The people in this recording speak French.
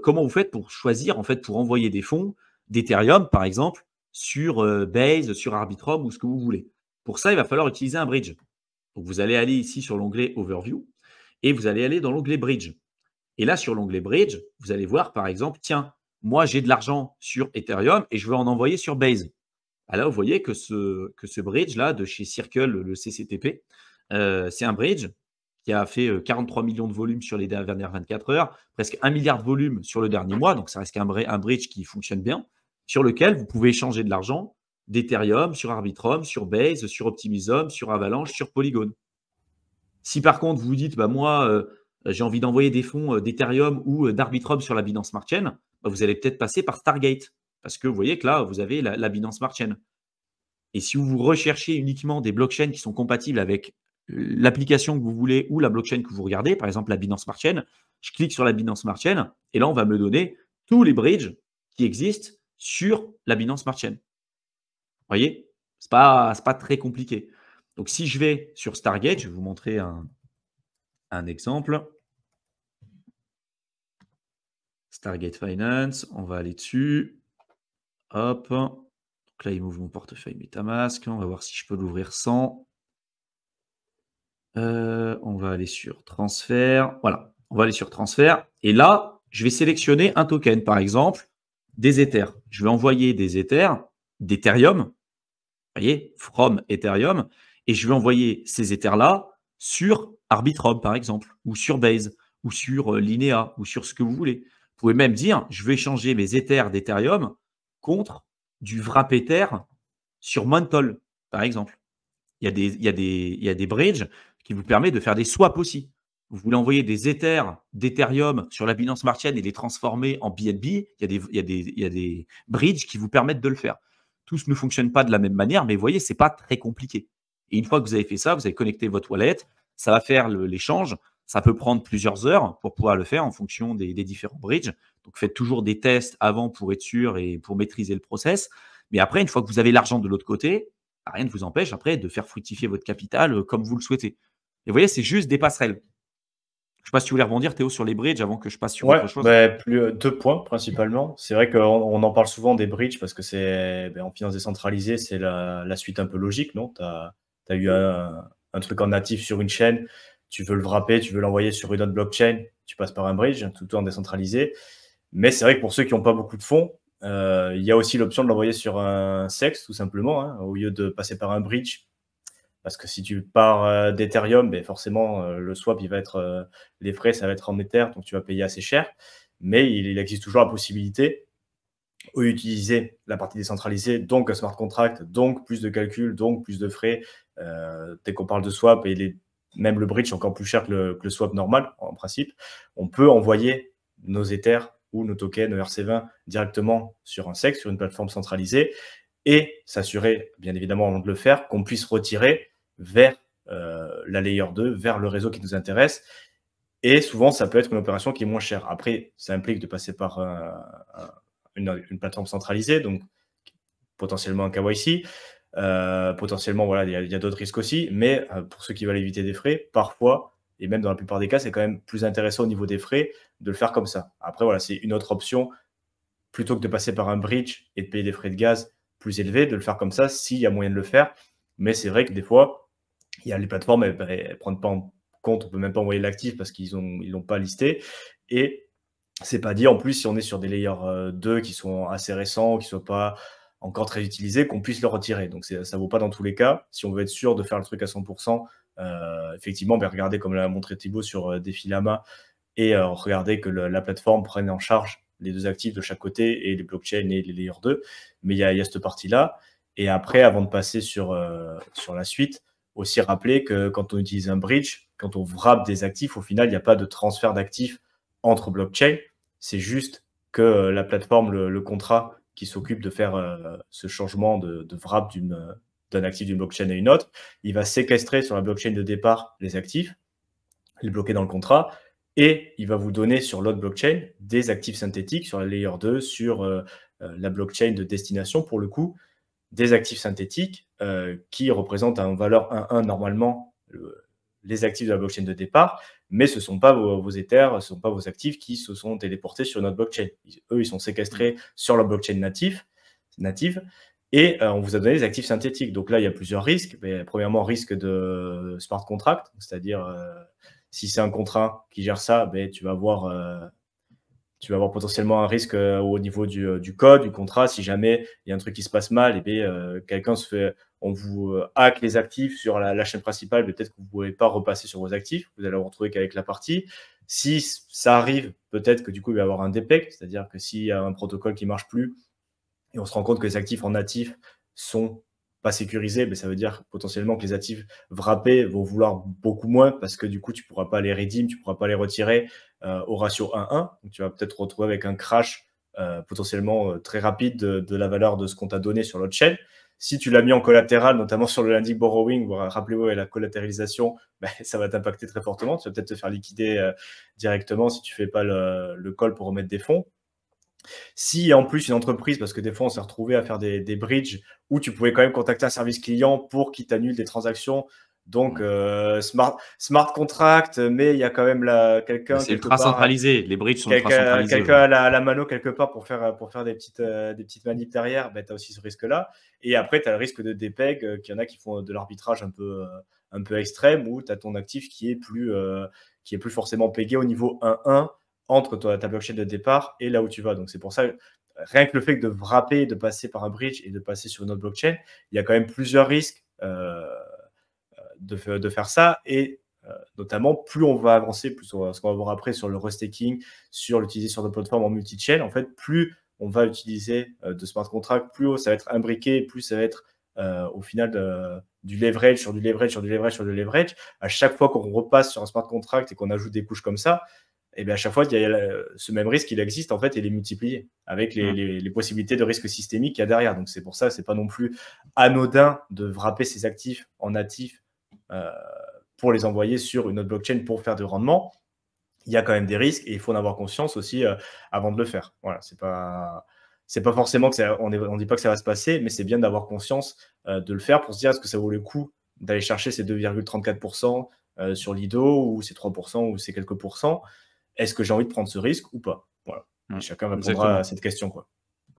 comment vous faites pour choisir, en fait, pour envoyer des fonds d'Ethereum, par exemple, sur Base, sur Arbitrum ou ce que vous voulez. Pour ça, il va falloir utiliser un bridge. Donc, vous allez aller ici sur l'onglet Overview et vous allez aller dans l'onglet Bridge. Et là, sur l'onglet Bridge, vous allez voir, par exemple, tiens, moi, j'ai de l'argent sur Ethereum et je veux en envoyer sur Base. Ah là, vous voyez que ce bridge-là de chez Circle, le CCTP, c'est un bridge qui a fait 43 millions de volumes sur les dernières 24 heures, presque 1 milliard de volumes sur le dernier mois. Donc, ça reste un bridge qui fonctionne bien, sur lequel vous pouvez échanger de l'argent d'Ethereum sur Arbitrum, sur Base, sur Optimism, sur Avalanche, sur Polygon. Si par contre, vous vous dites, bah, moi, j'ai envie d'envoyer des fonds d'Ethereum ou d'Arbitrum sur la Binance Smart Chain, bah, vous allez peut-être passer par Stargate. Parce que vous voyez que là, vous avez la Binance Smart Chain. Et si vous recherchez uniquement des blockchains qui sont compatibles avec l'application que vous voulez ou la blockchain que vous regardez, par exemple la Binance Smart Chain, je clique sur la Binance Smart Chain et là, on va me donner tous les bridges qui existent sur la Binance Smart Chain. Vous voyez, ce n'est pas très compliqué. Donc, si je vais sur Stargate, je vais vous montrer un exemple. Stargate Finance, on va aller dessus. Hop. Donc là, il m'ouvre mon portefeuille MetaMask. On va voir si je peux l'ouvrir sans. On va aller sur transfert. Voilà, on va aller sur transfert. Et là, je vais sélectionner un token, par exemple, des Ethers. Je vais envoyer des Ethers, d'Ethereum, vous voyez, from Ethereum, et je vais envoyer ces Ethers-là sur Arbitrum, par exemple, ou sur Base, ou sur Linea, ou sur ce que vous voulez. Vous pouvez même dire, je vais échanger mes Ethers d'Ethereum contre du wrap Ether sur Mantle, par exemple. Il y a des bridges qui vous permettent de faire des swaps aussi. Vous voulez envoyer des Ethers d'Ethereum sur la Binance Smart Chain et les transformer en BNB, il y a des bridges qui vous permettent de le faire. Tous ne fonctionnent pas de la même manière, mais vous voyez, ce n'est pas très compliqué. Et une fois que vous avez fait ça, vous avez connecté votre wallet, ça va faire l'échange. Ça peut prendre plusieurs heures pour pouvoir le faire en fonction des différents bridges. Donc, faites toujours des tests avant pour être sûr et pour maîtriser le process. Mais après, une fois que vous avez l'argent de l'autre côté, rien ne vous empêche après de faire fructifier votre capital comme vous le souhaitez. Et vous voyez, c'est juste des passerelles. Je ne sais pas si tu voulais rebondir, Théo, sur les bridges avant que je passe sur autre chose. Deux points principalement. C'est vrai qu'on en parle souvent des bridges parce que c'est en finance décentralisée, c'est la suite un peu logique, non? Tu as eu un truc en natif sur une chaîne, tu veux le wrapper, tu veux l'envoyer sur une autre blockchain, tu passes par un bridge, tout en décentralisé. Mais c'est vrai que pour ceux qui n'ont pas beaucoup de fonds, il y a aussi l'option de l'envoyer sur un CEX, tout simplement, hein, au lieu de passer par un bridge. Parce que si tu pars d'Ethereum, forcément, le swap, il va être, les frais, ça va être en Ether, donc tu vas payer assez cher. Mais il existe toujours la possibilité d'utiliser la partie décentralisée, donc un smart contract, donc plus de calculs, donc plus de frais. Dès qu'on parle de swap, et même le bridge est encore plus cher que le swap normal, en principe, on peut envoyer nos Ethers ou nos tokens ERC20 directement sur un SEC, sur une plateforme centralisée, et s'assurer, bien évidemment, avant de le faire, qu'on puisse retirer vers la layer 2, vers le réseau qui nous intéresse. Et souvent, ça peut être une opération qui est moins chère. Après, ça implique de passer par une plateforme centralisée, donc potentiellement un KYC. Potentiellement, voilà, il y a d'autres risques aussi. Mais pour ceux qui veulent éviter des frais, parfois, et même dans la plupart des cas, c'est quand même plus intéressant au niveau des frais de le faire comme ça. Après, voilà, c'est une autre option. Plutôt que de passer par un bridge et de payer des frais de gaz plus élevés, de le faire comme ça s'il y a moyen de le faire. Mais c'est vrai que des fois, il y a les plateformes, elles ne prennent pas en compte, on ne peut même pas envoyer l'actif parce qu'ils l'ont pas listé. Et c'est pas dit, en plus, si on est sur des layers 2 qui sont assez récents, qui ne sont pas encore très utilisés, qu'on puisse le retirer. Donc ça ne vaut pas dans tous les cas. Si on veut être sûr de faire le truc à 100%, effectivement, regardez comme l'a montré Thibaut sur Defilama et regardez que la plateforme prenne en charge les deux actifs de chaque côté et les blockchains et les layers 2. Mais il y a cette partie-là. Et après, avant de passer sur la suite, aussi rappeler que quand on utilise un bridge, quand on wrap des actifs, au final, il n'y a pas de transfert d'actifs entre blockchains. C'est juste que la plateforme, le contrat qui s'occupe de faire ce changement de wrap d'un actif d'une blockchain à une autre, il va séquestrer sur la blockchain de départ les actifs, les bloquer dans le contrat, et il va vous donner sur l'autre blockchain des actifs synthétiques sur la layer 2, sur la blockchain de destination, pour le coup, des actifs synthétiques qui représentent en valeur 1,1 normalement les actifs de la blockchain de départ, mais ce ne sont pas vos Ethers, ce ne sont pas vos actifs qui se sont téléportés sur notre blockchain. Eux, ils sont séquestrés sur leur blockchain native. Et on vous a donné des actifs synthétiques. Donc là, il y a plusieurs risques. Mais, premièrement, risque de smart contract, c'est-à-dire si c'est un contrat qui gère ça, tu vas avoir potentiellement un risque au niveau du code, du contrat. Si jamais il y a un truc qui se passe mal, on vous hack les actifs sur la chaîne principale, mais peut-être que vous ne pouvez pas repasser sur vos actifs. Vous allez vous retrouver qu'avec la partie. Si ça arrive, peut-être que du coup, il va y avoir un depeg, c'est-à-dire que s'il y a un protocole qui ne marche plus et on se rend compte que les actifs en natif sont pas sécurisés, ça veut dire potentiellement que les actifs wrappés vont vouloir beaucoup moins parce que du coup, tu ne pourras pas les redeem, tu ne pourras pas les retirer au ratio 1-1. Donc, tu vas peut-être te retrouver avec un crash potentiellement très rapide de la valeur de ce qu'on t'a donné sur l'autre chaîne. Si tu l'as mis en collatéral, notamment sur le lending borrowing, rappelez-vous, la collatéralisation, ça va t'impacter très fortement. Tu vas peut-être te faire liquider directement si tu ne fais pas le call pour remettre des fonds. Si en plus une entreprise, parce que des fois on s'est retrouvé à faire des bridges où tu pouvais quand même contacter un service client pour qu'il t'annule des transactions. Donc smart contract, mais il y a quand même quelqu'un C'est quelque ultra part, centralisé. Les bridges sont ultra centralisés. quelqu'un à la mano quelque part pour faire des petites manips derrière. Tu as aussi ce risque-là. Et après, tu as le risque de dépeg, qu'il y en a qui font de l'arbitrage un peu extrême, où tu as ton actif qui est plus forcément pégé au niveau 1-1 entre ta blockchain de départ et là où tu vas. Donc, c'est pour ça, rien que le fait de wrapper, de passer par un bridge et de passer sur une autre blockchain, il y a quand même plusieurs risques de faire ça. Et notamment, plus on va avancer, plus ce qu'on va voir après sur le restaking, sur l'utiliser sur nos plateformes en multi-chain, en fait, plus on va utiliser de smart contract, plus ça va être imbriqué, plus ça va être au final du leverage sur du leverage sur du leverage sur du leverage. À chaque fois qu'on repasse sur un smart contract et qu'on ajoute des couches comme ça, et à chaque fois, il y a ce même risque, il existe en fait, et il est multiplié avec les possibilités de risque systémique qu'il y a derrière. Donc c'est pour ça, c'est pas non plus anodin de wrapper ses actifs en natif pour les envoyer sur une autre blockchain pour faire du rendement. Il y a quand même des risques et il faut en avoir conscience aussi avant de le faire. Voilà, c'est pas forcément que on dit pas que ça va se passer, mais c'est bien d'avoir conscience de le faire pour se dire est-ce que ça vaut le coup d'aller chercher ces 2,34% sur Lido ou ces 3% ou ces quelques pourcents. Est-ce que j'ai envie de prendre ce risque ou pas? Voilà. Chacun répondra à cette question, quoi.